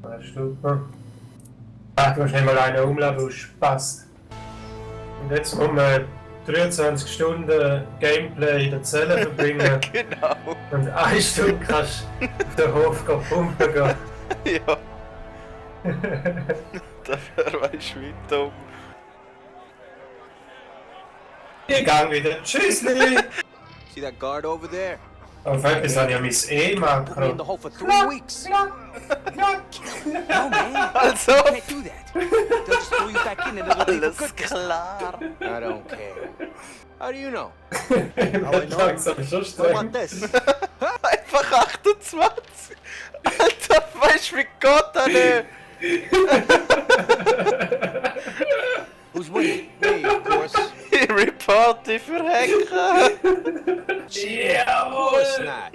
Weißt du? Ach, du hast nicht mal einen umladen, du Spaß. Und jetzt um 23 Stunden Gameplay in der Zelle verbringen. Genau. Und 1 Stunde kannst du auf den Hof pumpen gehen. Ja. Dafür weißt du wie dumm. Ich gang wieder. Tschüssli! See that guard over there? Auf etwas habe ich ja mein Put me in the E-Makro. hole for 3 weeks. No, man. Also, You can't do that. They'll just throw you back in and it'll be for alles good. klar. I don't care. How do you know? Langsam ist schon What streng. about this? Einfach 28. Alter, weißt du wie Gott nicht? Who's winning? Me, of course. Of Ich reporte für Hacker. course not.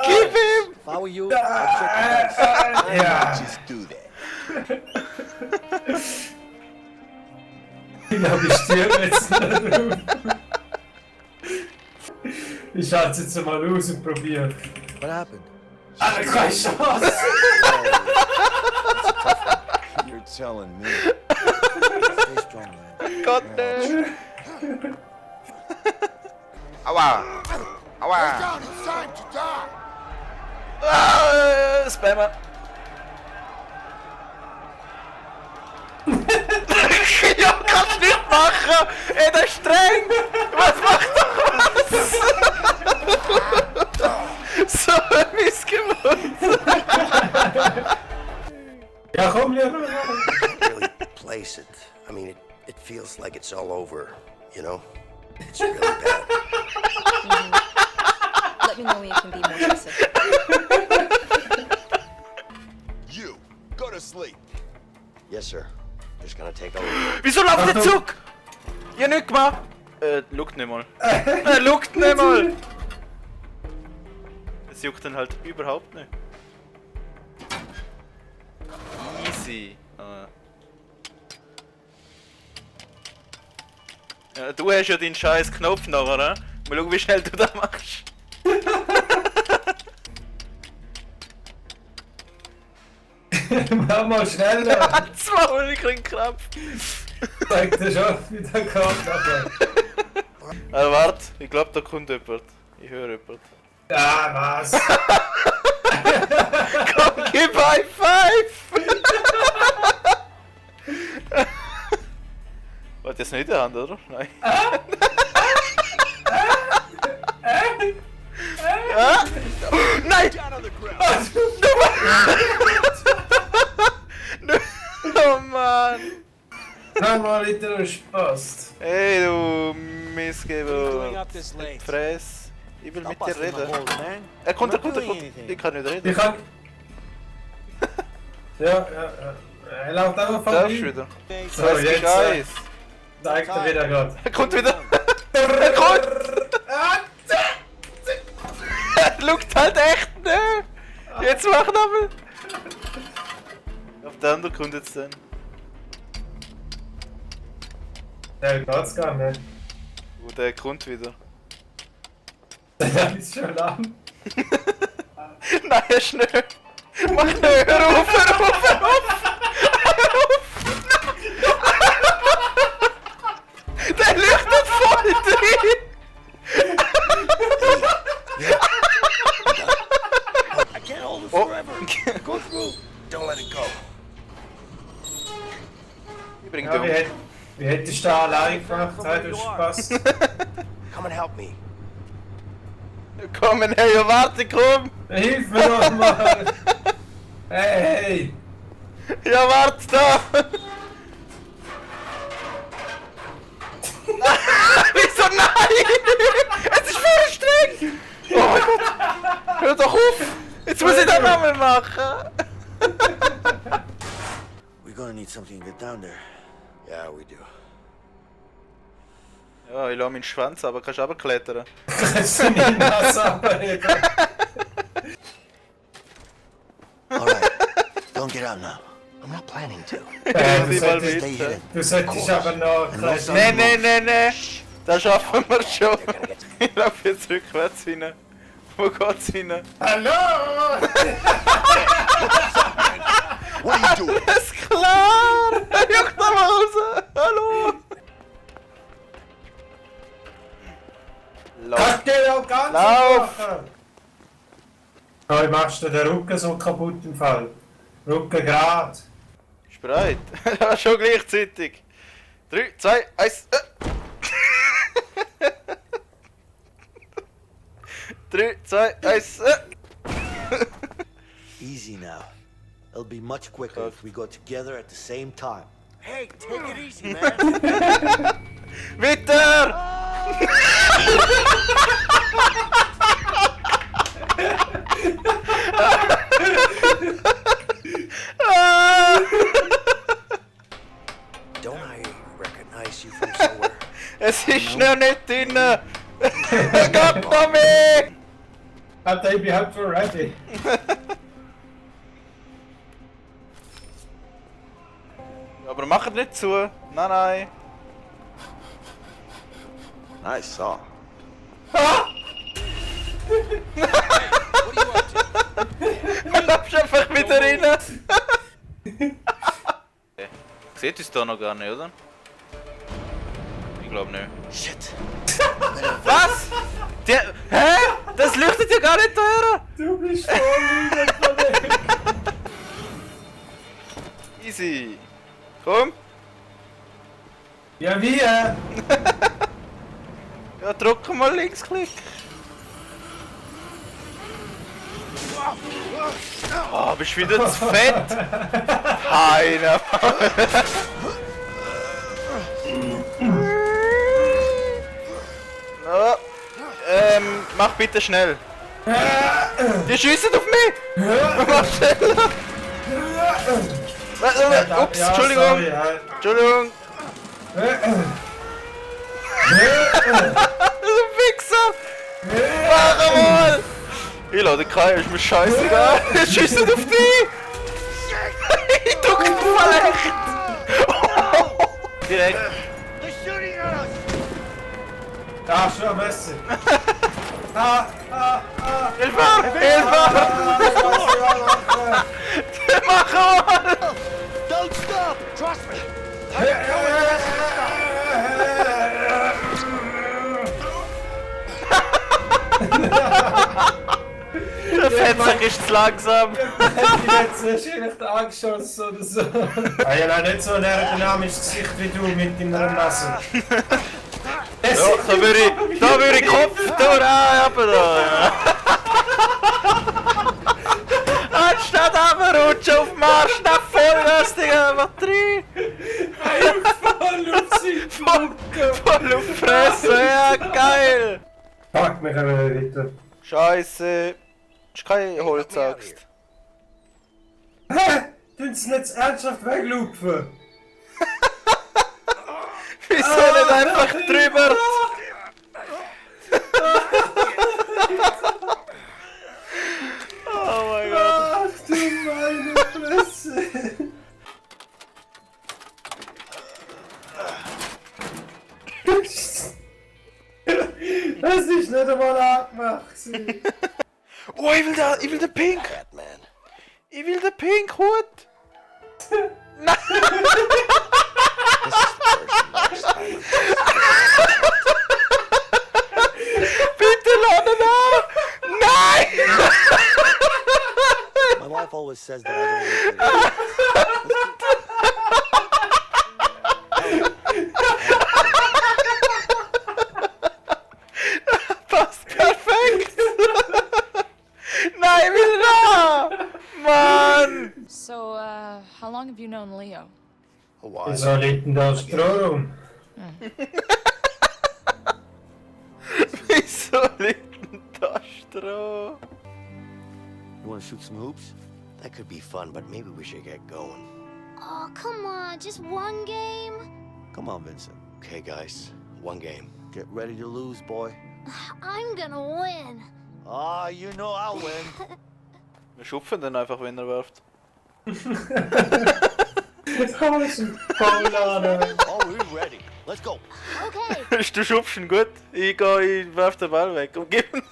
Gib ihm. If I were you, I'd check the dice. I Yeah. might just do that. Ja, die stirbt jetzt nicht auf. Ich schalte es jetzt mal aus und probiere. What happened? Ah, keine Chance! You're telling me. Stay strong, man. Gott nicht. Aua. Aua. It's time to die. Spammer. Ja, kannst nicht machen! Ey, der ist streng! Was macht er was? So missgewohnt! Ja, komm, Leon! Really place it. I mean, it feels like it's all over, you know? It's really bad. Let me know when you can be more specific. You, go to sleep. Yes, sir. Just gonna take a look. Wieso läuft der Zug? Ja, nicht gemacht! Schaut nicht mal. Schaut nicht mal! Es juckt dann halt überhaupt nicht. Easy. Ja, du hast ja deinen scheiß Knopf noch, oder? Mal schauen, wie schnell du das machst. Mach mal schneller! Zwei, ich krieg Krampf. Zeig dir schon, wie der geht nachher. Warte, ich glaube, da kommt jemand. Ich höre jemand. Ah, was? Komm, gib High Five! Warte, jetzt nicht in der Hand, oder? Nein. Ja? Nein! Oh Mann! Nochmal wieder Spaß. Hey du Going Missgeber! up this late. Fress! Ich will Stop mit dir busting my reden. balls, man. Er kommt, er I'm not kommt, er doing kommt. anything. Ich kann nicht reden. Ich kann... Ja. Er läuft einfach von Darfst du mir. wieder? So, Was jetzt Scheiß! zeigt er wieder gerade. Er kommt wieder! Er kommt! Er schaut halt echt nicht! Jetzt mach nochmal! Auf der andere kommt jetzt dann. Der geht's gar nicht. Oh, der kommt wieder. Der ist schon lang. Nein, er ist nicht! Mach nicht! Hör auf, hör auf, hör auf! Der leuchtet voll drin! I can't hold it Oh! forever. Go through. Don't let it go. Ich bring Ja, dich wie hättest du da allein gemacht? Hey, du Spaß. Come and help me. um! Komm, hey, warte, komm! Hilf mir doch mal! Hey! Ja, warte da! Wieso nein? Es ist voll streng! Oh mein Gott! Hör doch auf! Jetzt muss ich das nochmal machen! We're gonna need something to get down there. Yeah, we do. Ja, ich lasse meinen Schwanz, aber kannst du runterklettern. Kannst du nicht nass abheben? All right. Don't get out now. I'm not planning to. Du Ich mal solltest, Stay mit. hidden. du solltest aber noch... And no sound Nee, nee, nee, nee! Das schaffen wir schon! They're gonna get Ich laufe jetzt rückwärts rein. Wo geht's rein? Hallo! What are you doing? Ist klar! Juckt da mal raus! Hallo! Lauf! Kannst du dir auch ganz Lauf! machen? Oh, machst du den Rücken so kaputt im Fall? Rücken gerade. Ist bereit? Ja, schon gleichzeitig. 3, 2, 1. 3, 2, 1. Easy now. It'll be much quicker if we go together at the same time. Hey, take it easy, man. Weiter! Don't I recognize you from somewhere? Es ist noch nicht drin! Gott noch mehr! Alter, ich bin halt schon ready. Aber macht nicht zu! Nein, nein! Nice saw. Bleibst einfach wieder rein! Seht ihr es da noch gar nicht, oder? Ich glaube nicht. Shit. Was? Der. Hä? Das leuchtet ja gar nicht da! Du bist voll wieder von mir. Easy! Komm! Ja, wie? Ja, drück mal Linksklick! Oh, bist wieder zu fett! Heiner! No. Mach bitte schnell! Die schießen auf mich! Mach schneller! Ups, Ja, Entschuldigung! sorry, ja. Entschuldigung! Du Wichser! Mach mal! Ich lade keinen, ist mir scheißegal! Ich schieße auf dich! Ich drück den vielleicht! Direkt! Ja, schon besser. Hilfe! Hilfe! Mach mal! Don't stop! Trust me! Der Fettsack ist zu langsam! Jetzt hast du echt angeschossen oder so. Ah, ja, nein, nicht so ein aerodynamisches Gesicht wie du mit deiner Nase. Ja, da würde ich Kopf durch, aber da! Anstatt runterrutschen auf den Marsch, nach Vollgas, Digga, Batterie! Voll auf Fresse, ja, geil! Fuck, wir können nicht weiter. Scheiße! Das ist keine Holzaxt. Hä? Tun sie nicht ernsthaft weglaufen? Wieso nicht einfach drüber? Oh mein Gott! Ach du meine Fresse! Das ist nicht einmal angemacht. Oh, ich will den Pink! Batman. Ich will den Pink Hut! Nein! This is the first and last time. Bitte lade ihn an! Nein! My wife always says that I don't look Passt perfekt! Nein, will da! Mann! So, how long have you known Leo? A while. Wieso liegt denn da Stroh rum? Wieso liegt denn da Stroh? You wanna shoot some hoops? That could be fun, but maybe we should get going. Oh, come on, just one game? Come on, Vincent. Okay, guys. One game. Get ready to lose, boy. I'm gonna win. Ah, you know I'll win. Wir schupfen den einfach, wenn er wirft. Komm, ist ein Paulane. Oh, we're ready. Let's go. Okay. Du schubst ihn gut. Ich werf den Ball weg und gib ihn.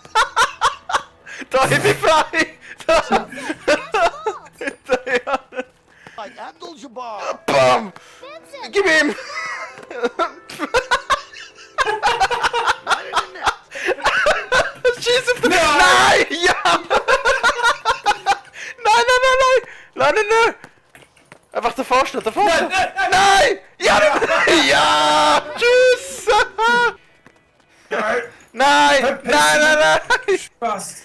Da, ich bin frei! Da! Da, ja. Gib ihm! Schieß auf den... Nein! Ja! Nein! Lass ihn nicht! Einfach davor stehen, davor stehen! Nein! Ja! Ja! Tschüss! Nein! Nein! Passt.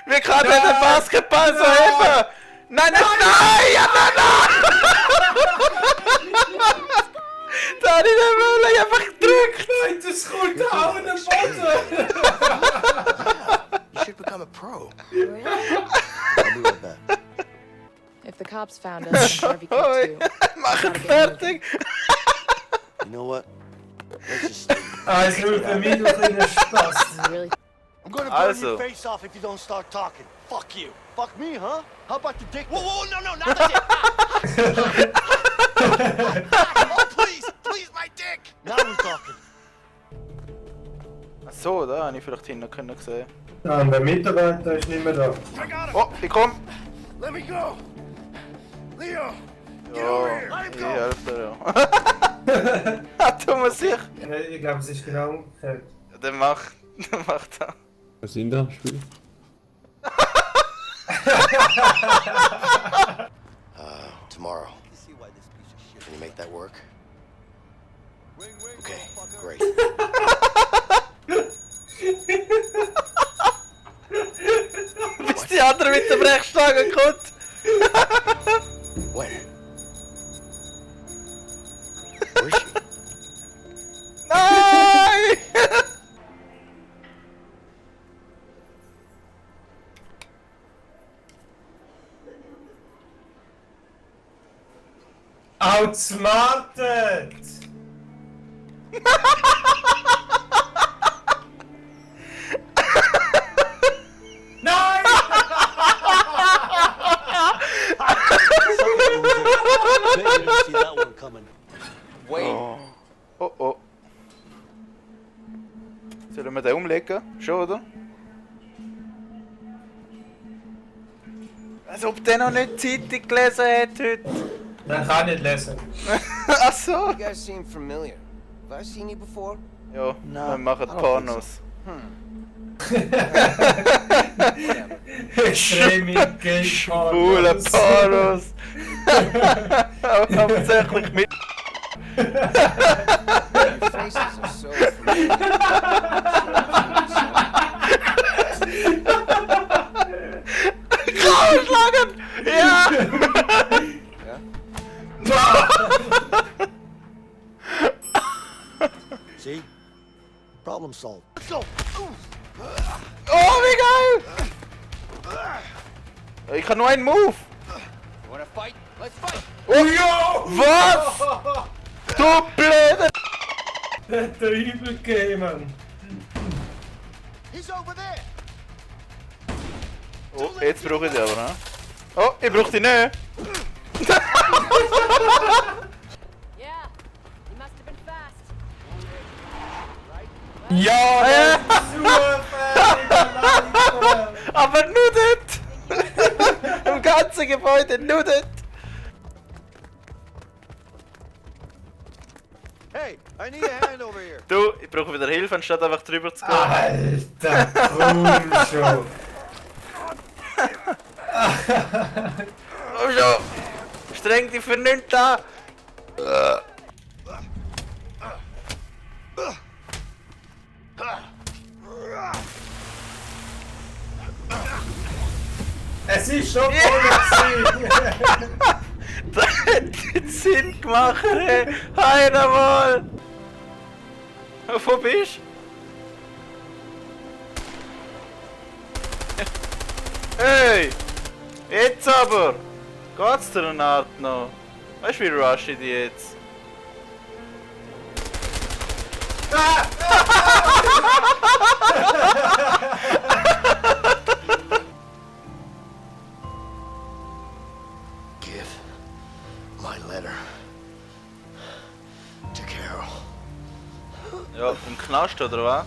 Wir können den Basketball so heben! Nein! Ja, nein! Da habe ich den Müller einfach gedrückt! Nein, das kommt auch in den Boden. You should become a pro. I'll be right back. If the cops found us, Harvey could Oi! too. Mach ihn fertig! You know what? Let's just leave. Also, für mich noch ein Spaß. This is really I'm gonna burn Also. your face off if you don't start talking. Fuck you. Fuck me, huh? How about the dick? Whoa, whoa, no, not the dick! Oh, please, my dick! Now we're talking. Ach so, da habe ich vielleicht hinten können sehen. Ja, und der Mitarbeiter ist nicht mehr da. I got him! Oh, ich komm! Let me go! Leo! Ja, ich helfe dir, ja. Hat du mir sich? Ich glaube, es ist genau umgekehrt. Dann mach das. Was sind da? Spiel? Tomorrow. See why this piece of shit. Can you make that work? Okay, great. Bis die andere mit der Brechstange kommt. When? Where is she? Nein! Outsmarted! Nein! Bet you didn't see that one coming. Oh. Sollen wir den umlegen? Schon, oder? Als ob der noch nicht die Zeitung gelesen hat heute. Man kann nicht lesen. Ach so. You guys seem familiar. Have I seen you before? Ja, No, wir machen I don't Pornos. Extreme Gay Schwule Pornos. Hauptsächlich mit. Your faces are so familiar. Schlagen! Ja! See? Problem solved. Let's go. Oh, wie geil! Ich kann nur einen Move! You wanna fight? Let's fight! Oh ja! Was? Du blöde! Der hat der übel gegeben, Mann. He's over there. Oh, jetzt brauche ich die aber, ne? Oh, ich brauche die nicht! Yeah, you must have been fast. Ja, super! Aber nur dort! Im ganzen Gebäude, nur dort! Hey, I need a hand over here. Du, ich brauche wieder Hilfe, anstatt einfach drüber zu gehen. Alter, komm schon! Oh schon! Streng dich für nichts an! Es ist schon voll! Das hat nicht Sinn gemacht, hey! Heiner mal! Wo bist du? Hey! Jetzt aber! Geht's dir eine Art noch? Weißt du, wie rush ich die jetzt? Give my letter to Carol. Ja, im Knast oder was?